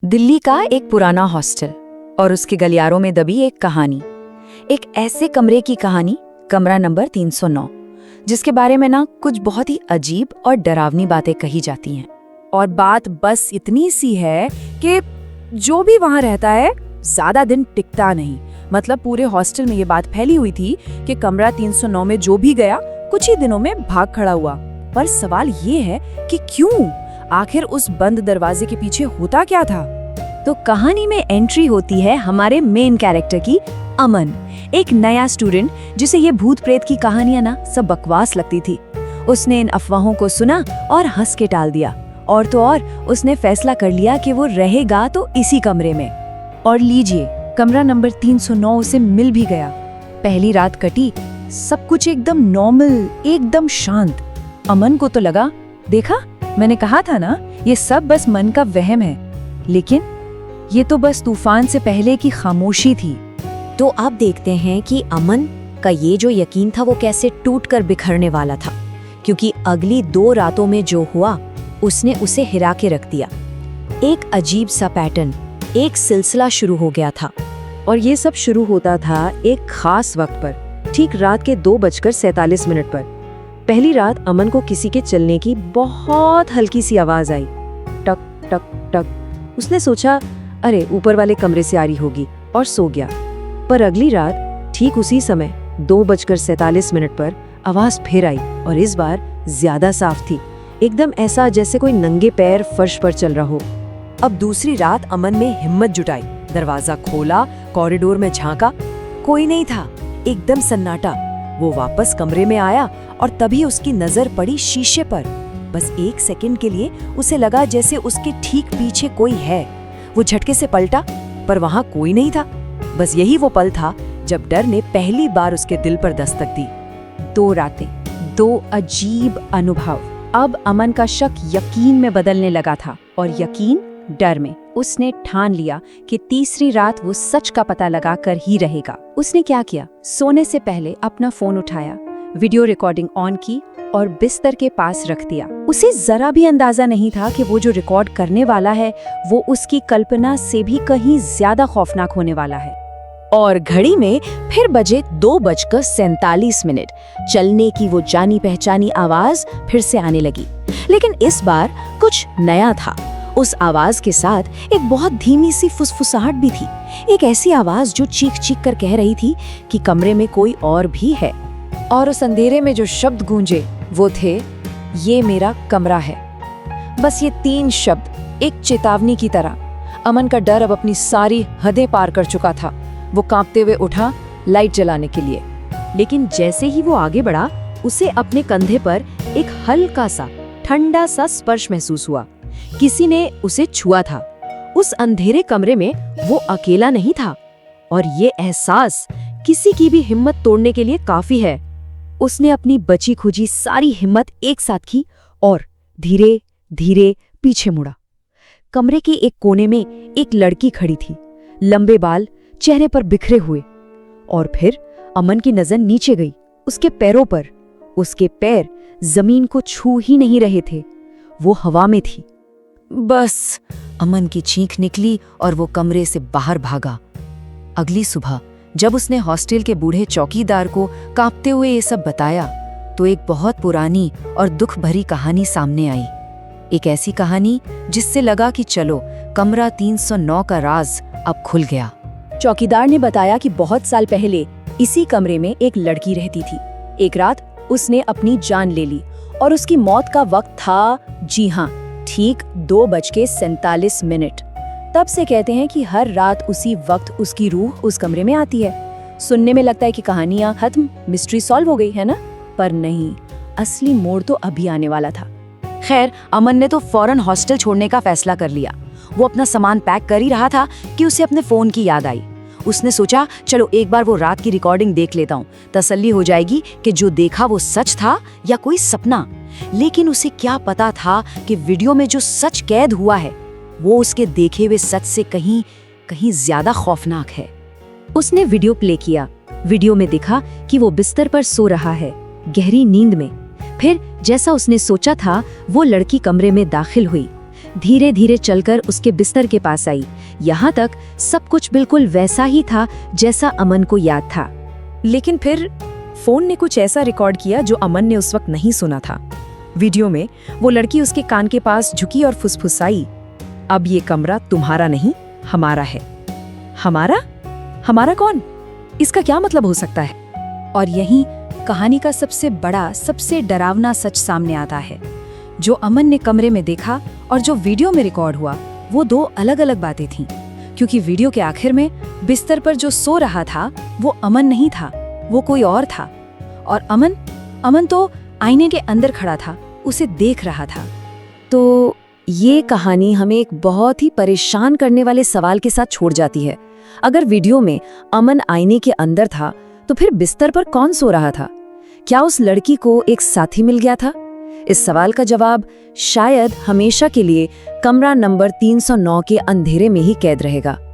दिल्ली का एक पुराना हॉस्टल और उसके गलियारों में दबी एक कहानी, एक ऐसे कमरे की कहानी, कमरा नंबर 309, जिसके बारे में ना कुछ बहुत ही अजीब और डरावनी बातें कही जाती हैं। और बात बस इतनी सी है कि जो भी वहां रहता है ज्यादा दिन टिकता नहीं। मतलब पूरे हॉस्टल में ये बात फैली हुई थी कि कमरा 309 में जो भी गया कुछ ही दिनों में भाग खड़ा हुआ। पर सवाल ये है कि क्यों? आखिर उस बंद दरवाजे के पीछे होता क्या था? तो कहानी में एंट्री होती है हमारे मेन कैरेक्टर की, अमन, एक नया स्टूडेंट जिसे ये भूत प्रेत की कहानियां ना सब बकवास लगती थी। उसने इन अफवाहों को सुना और हंस के टाल दिया, और तो और उसने फैसला कर लिया कि वो रहेगा तो इसी कमरे में। और लीजिए, कमरा नंबर 309 उसे मिल भी गया। पहली रात कटी, सब कुछ एकदम नॉर्मल, एकदम शांत। अमन को तो लगा, देखा मैंने कहा था ना, ये सब बस मन का वहम है। लेकिन ये तो बस तूफान से पहले की खामोशी थी। तो अब देखते हैं कि अमन का ये जो यकीन था वो कैसे टूटकर बिखरने वाला था, क्योंकि अगली 2 रातों में जो हुआ उसने उसे हिरा के रख दिया। एक अजीब सा पैटर्न, एक सिलसिला शुरू हो गया था। और ये सब शुरू होता था एक खास वक्त पर, ठीक रात के 2:47 पर। पहली रात अमन को किसी के चलने की बहुत हल्की सी आवाज आई, टक टक टक। उसने सोचा अरे ऊपर वाले कमरे से आ रही होगी, और सो गया। पर अगली रात ठीक उसी समय 2:47 पर आवाज फिर आई, और इस बार ज्यादा साफ थी, एकदम ऐसा जैसे कोई नंगे पैर फर्श पर चल रहा हो। अब दूसरी रात अमन ने हिम्मत जुटाई, दरवाजा खोला, कॉरिडोर में झांका, कोई नहीं था, एकदम सन्नाटा। वो वापस कमरे में आया और तभी उसकी नजर पड़ी शीशे पर। बस 1 सेकंड के लिए उसे लगा जैसे उसके ठीक पीछे कोई है। वो झटके से पलटा, पर वहां कोई नहीं था। बस यही वो पल था जब डर ने पहली बार उसके दिल पर दस्तक दी। 2 रातें, 2 अजीब अनुभव। अब अमन का शक यकीन में बदलने लगा था, और यकीन डर में। उसने ठान लिया कि तीसरी रात वो सच का पता लगा कर ही रहेगा। उसने क्या किया? सोने से पहले अपना फोन उठाया, वीडियो रिकॉर्डिंग ऑन की और बिस्तर के पास रख दिया। उसे जरा भी अंदाजा नहीं था कि वो जो रिकॉर्ड करने वाला है वो उसकी कल्पना से भी कहीं ज्यादा खौफनाक होने वाला है। और घड़ी में फिर बजे 2:47। चलने की वो जानी पहचानी आवाज फिर से आने लगी, लेकिन इस बार कुछ नया था। उस आवाज के साथ एक बहुत धीमी सी फुसफुसाहट भी थी, एक ऐसी आवाज जो चीख चीख कर कह रही थी कि कमरे में कोई और भी है। और उस अंधेरे में जो शब्द गूंजे वो थे, ये मेरा कमरा है। बस ये 3 शब्द एक चेतावनी की तरह। अमन का डर अब अपनी सारी हदें पार कर चुका था। वो कांपते हुए उठा लाइट जलाने के लिए, लेकिन जैसे ही वो आगे बढ़ा उसे अपने कंधे पर एक हल्का सा ठंडा सा स्पर्श महसूस हुआ। किसी ने उसे छुआ था। उस अंधेरे कमरे में वो अकेला नहीं था, और ये एहसास किसी की भी हिम्मत तोड़ने के लिए काफी है। उसने अपनी बची खुची सारी हिम्मत एक साथ की और धीरे धीरे पीछे मुड़ा। कमरे के एक कोने में एक लड़की खड़ी थी, लंबे बाल, चेहरे पर बिखरे हुए। और फिर अमन की नजर नीचे गई, उसके पैरों पर। उसके पैर जमीन को छू ही नहीं रहे थे, वो हवा में थी। बस अमन की चीख निकली और वो कमरे से बाहर भागा। अगली सुबह जब उसने हॉस्टल के बूढ़े चौकीदार को कांपते हुए ये सब बताया, तो एक बहुत पुरानी और दुख भरी कहानी सामने आई। एक ऐसी कहानी जिससे लगा कि चलो, कमरा 309 का राज अब खुल गया। चौकीदार ने बताया कि बहुत साल पहले इसी कमरे में एक लड़की रहती थी। एक रात उसने अपनी जान ले ली, और उसकी मौत का वक्त था, जी हाँ, ठीक 2:47। तब से कहते हैं कि हर रात उसी वक्त उसकी रूह उस कमरे में आती है। सुनने में लगता है कि कहानियां खत्म, मिस्ट्री सॉल्व हो गई है ना, पर नहीं, असली मोड़ तो अभी आने वाला था। खैर, अमन ने तो फौरन हॉस्टल छोड़ने का फैसला कर लिया। वो अपना सामान पैक कर ही रहा था कि उसे अपने फोन की याद आई। उसने सोचा, चलो एक बार वो रात की रिकॉर्डिंग देख लेता हूँ, तसल्ली हो जाएगी कि जो देखा वो सच था या कोई सपना। लेकिन उसे क्या पता था कि वीडियो में जो सच कैद हुआ है वो उसके देखे हुए सच से कहीं कहीं ज्यादा खौफनाक है। उसने वीडियो प्ले किया। वीडियो में दिखा कि वो बिस्तर पर सो रहा है, गहरी नींद में। फिर जैसा उसने सोचा था, वो लड़की कमरे में दाखिल हुई। धीरे धीरे चलकर उसके बिस्तर के पास आई। यहाँ तक सब कुछ बिल्कुल वैसा ही था जैसा अमन को याद था। लेकिन फिर फोन ने कुछ ऐसा रिकॉर्ड किया जो अमन ने उस वक्त नहीं सुना था। वीडियो में वो लड़की उसके कान के पास झुकी और फुसफुसाई, अब ये कमरा तुम्हारा नहीं, हमारा है। हमारा? हमारा कौन? इसका क्या मतलब हो सकता है? और यहीं कहानी का सबसे बड़ा, सबसे डरावना सच सामने आता है। जो अमन ने कमरे में देखा और जो वीडियो में रिकॉर्ड हुआ, वो दो अलग अलग बातें थीं। क्योंकि वीडियो के आखिर में बिस्तर पर जो सो रहा था वो अमन नहीं था, वो कोई और था। और अमन तो आईने के अंदर खड़ा था, उसे देख रहा था। तो ये कहानी हमें एक बहुत ही परेशान करने वाले सवाल के साथ छोड़ जाती है। अगर वीडियो में अमन आईने के अंदर था, तो फिर बिस्तर पर कौन सो रहा था? क्या उस लड़की को एक साथी मिल गया था? इस सवाल का जवाब शायद हमेशा के लिए कमरा नंबर 309 के अंधेरे में ही कैद रहेगा।